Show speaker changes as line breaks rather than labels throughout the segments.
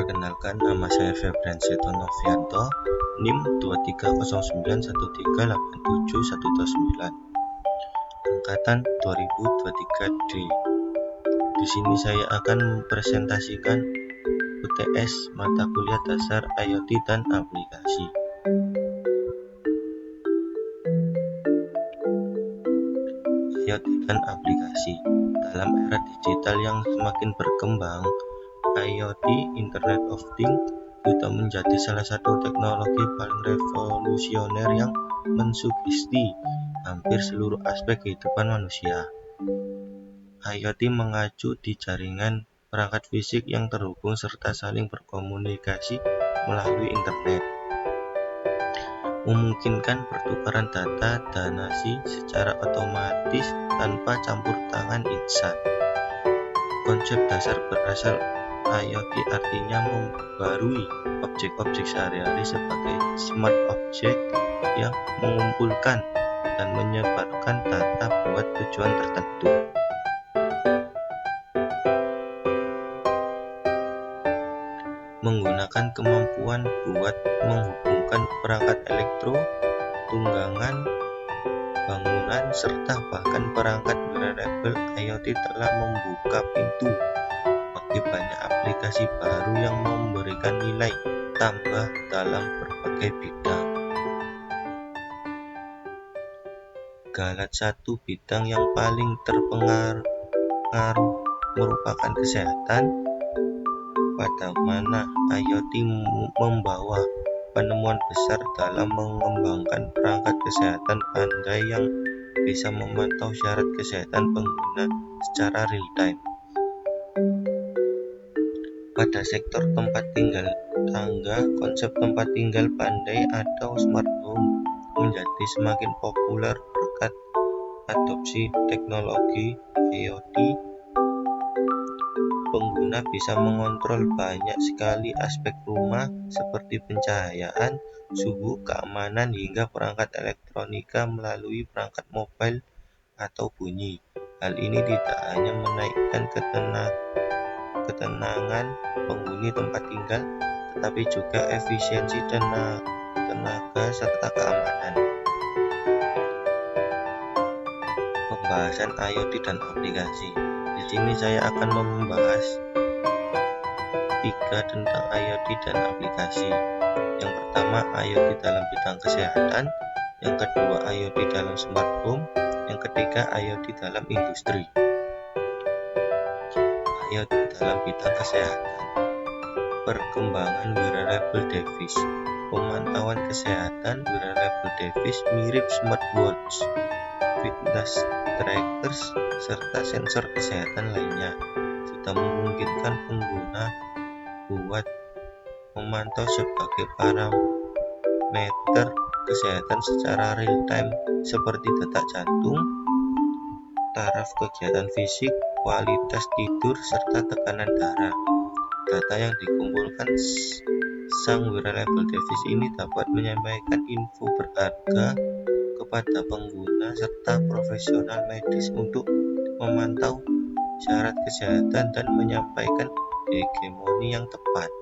Perkenalkan, nama saya Febrian Seto Novianto, NIM 2309138719, angkatan 2023D. Di sini saya akan mempresentasikan UTS mata kuliah dasar IoT dan aplikasi. IoT dan aplikasi. Dalam era digital yang semakin berkembang, IoT, Internet of Things, sudah menjadi salah satu teknologi paling revolusioner yang mensugesti hampir seluruh aspek kehidupan manusia. IoT mengacu di jaringan perangkat fisik yang terhubung serta saling berkomunikasi melalui internet, memungkinkan pertukaran data donasi secara otomatis tanpa campur tangan insan. Konsep dasar berasal IoT artinya membarui objek-objek sehari-hari sebagai smart object yang mengumpulkan dan menyebarkan data buat tujuan tertentu. Menggunakan kemampuan buat menghubungkan perangkat elektro, tunggangan, bangunan, serta bahkan perangkat wearable, IoT telah membuka pintu bagi banyak aplikasi baru yang memberikan nilai tambah dalam berbagai bidang. Satu bidang yang paling terpengaruh merupakan kesehatan, pada mana IoT membawa penemuan besar dalam mengembangkan perangkat kesehatan pandai yang bisa memantau syarat kesehatan pengguna secara real-time. Pada sektor tempat tinggal tangga, konsep tempat tinggal pandai atau smart home menjadi semakin populer berkat adopsi teknologi IoT. Pengguna bisa mengontrol banyak sekali aspek rumah seperti pencahayaan, suhu, keamanan, hingga perangkat elektronika melalui perangkat mobile atau bunyi. Hal ini tidak hanya menaikkan ketenangan penghuni tempat tinggal, tetapi juga efisiensi tenaga serta keamanan. Pembahasan IoT dan aplikasi. Di sini saya akan membahas 3 tentang IoT dan aplikasi. Yang pertama, IoT dalam bidang kesehatan. Yang kedua, IoT dalam smart home. Yang ketiga, IoT dalam industri. IoT dalam bidang kesehatan. Perkembangan wearable device. Pemantauan kesehatan wearable device mirip smartwatch, fitness trackers, serta sensor kesehatan lainnya sudah memungkinkan pengguna buat memantau sebagai parameter kesehatan secara real time seperti detak jantung, taraf kegiatan fisik, kualitas tidur, serta tekanan darah. Data yang dikumpulkan sang wearable device ini dapat menyampaikan info berharga kepada pengguna serta profesional medis untuk memantau syarat kesehatan dan menyampaikan hegemoni yang tepat.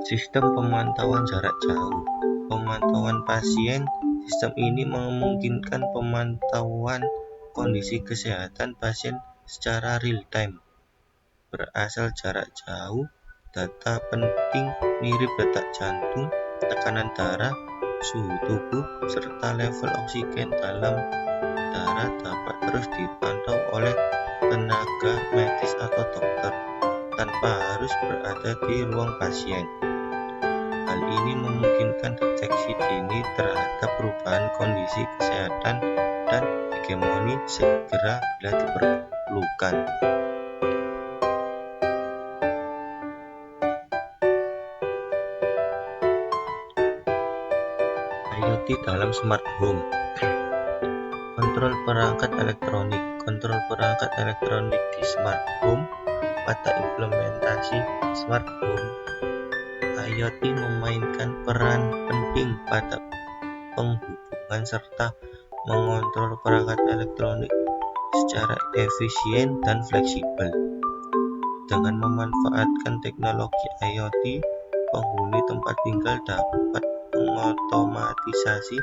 Sistem pemantauan jarak jauh. Pemantauan pasien. Sistem ini memungkinkan pemantauan kondisi kesehatan pasien secara real time. Berasal jarak jauh, data penting mirip detak jantung, tekanan darah, suhu tubuh, serta level oksigen dalam darah dapat terus dipantau oleh tenaga medis atau dokter tanpa harus berada di ruang pasien. Hal ini memungkinkan deteksi dini terhadap perubahan kondisi kesehatan dan hegemoni segera bila diperlukan. IoT dalam smart home. Kontrol perangkat elektronik. Kontrol perangkat elektronik di smart home. Pada implementasi smart home, IoT memainkan peran penting pada penghubungan serta mengontrol perangkat elektronik secara efisien dan fleksibel. Dengan memanfaatkan teknologi IoT, penghuni tempat tinggal dapat mengotomatisasi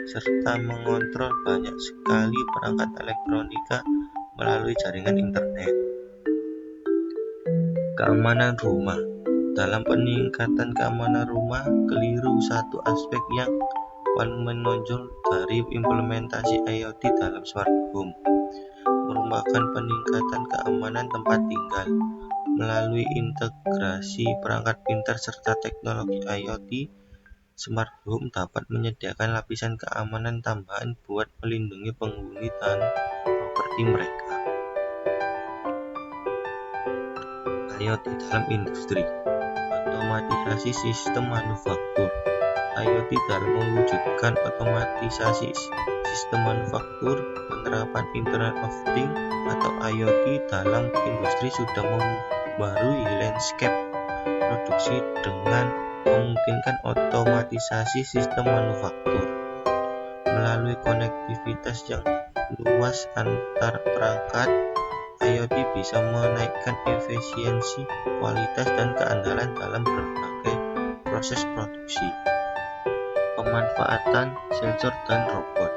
serta mengontrol banyak sekali perangkat elektronika melalui jaringan internet. Keamanan rumah. Dalam peningkatan keamanan rumah, keliru satu aspek yang paling menonjol dari implementasi IoT dalam smart home merupakan peningkatan keamanan tempat tinggal. Melalui integrasi perangkat pintar serta teknologi IoT, smart home dapat menyediakan lapisan keamanan tambahan buat melindungi penghuni dan properti mereka. IoT dalam industri. Otomatisasi sistem manufaktur. IoT dalam mewujudkan otomatisasi sistem manufaktur, penerapan Internet of Things atau IoT dalam industri sudah membarui landscape produksi dengan memungkinkan otomatisasi sistem manufaktur. Melalui konektivitas yang luas antar perangkat, IoT bisa menaikkan efisiensi, kualitas, dan keandalan dalam berbagai proses produksi. Pemanfaatan sensor dan robot.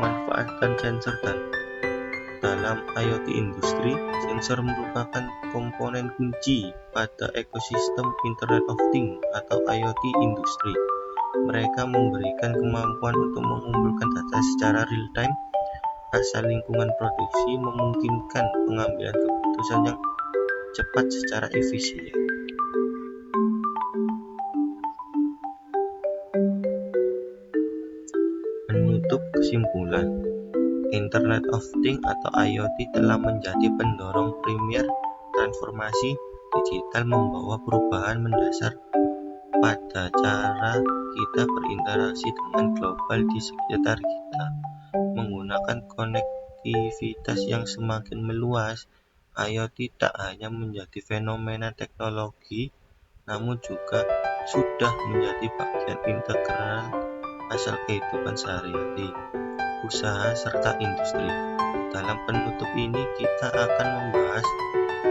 Manfaatkan sensor dalam IoT industri. Sensor merupakan komponen kunci pada ekosistem Internet of Things atau IoT industri. Mereka memberikan kemampuan untuk mengumpulkan data secara real-time asal lingkungan produksi, memungkinkan pengambilan keputusan yang cepat secara efisien. Menutup kesimpulan, Internet of Things atau IoT telah menjadi pendorong primer transformasi digital, membawa perubahan mendasar pada cara kita berinteraksi dengan global di sekitar kita. Menggunakan konektivitas yang semakin meluas, IoT tak hanya menjadi fenomena teknologi, namun juga sudah menjadi bagian integral asal kehidupan sehari-hari, usaha, serta industri. Dalam penutup ini kita akan membahas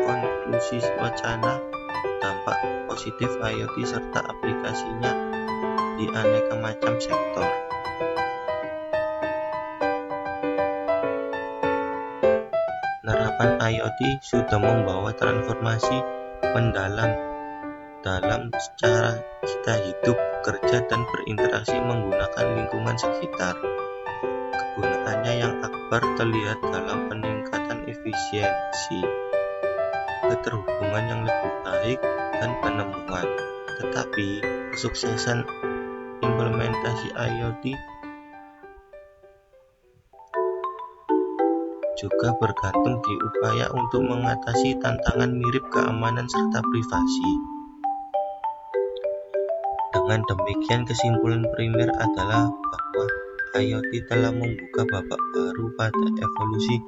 konklusi wacana, dampak positif IoT serta aplikasinya di aneka macam sektor. Penerapan IoT sudah membawa transformasi mendalam dalam cara kita hidup, bekerja, dan berinteraksi menggunakan lingkungan sekitar. Kegunaannya yang akbar terlihat dalam peningkatan efisiensi, keterhubungan yang lebih baik, dan penemuan. Tetapi kesuksesan implementasi IoT juga bergantung di upaya untuk mengatasi tantangan mirip keamanan serta privasi. Dengan demikian, kesimpulan primer adalah bahwa IoT telah membuka babak baru pada evolusi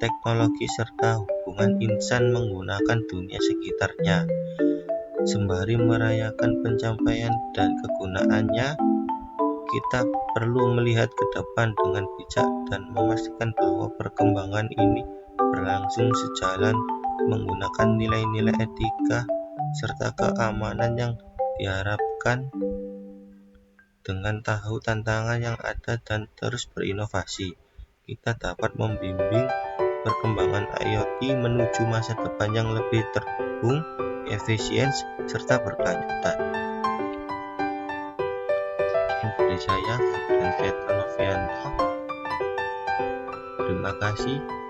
teknologi serta hubungan insan menggunakan dunia sekitarnya. Sembari merayakan pencapaian dan kegunaannya, kita perlu melihat ke depan dengan bijak dan memastikan bahwa perkembangan ini berlangsung sejalan menggunakan nilai-nilai etika serta keamanan yang diharapkan. Dengan tahu tantangan yang ada dan terus berinovasi, kita dapat membimbing perkembangan IoT menuju masa depan yang lebih terhubung, efisien, serta berkelanjutan. Sekian dari saya, Febrian Novianto. Terima kasih.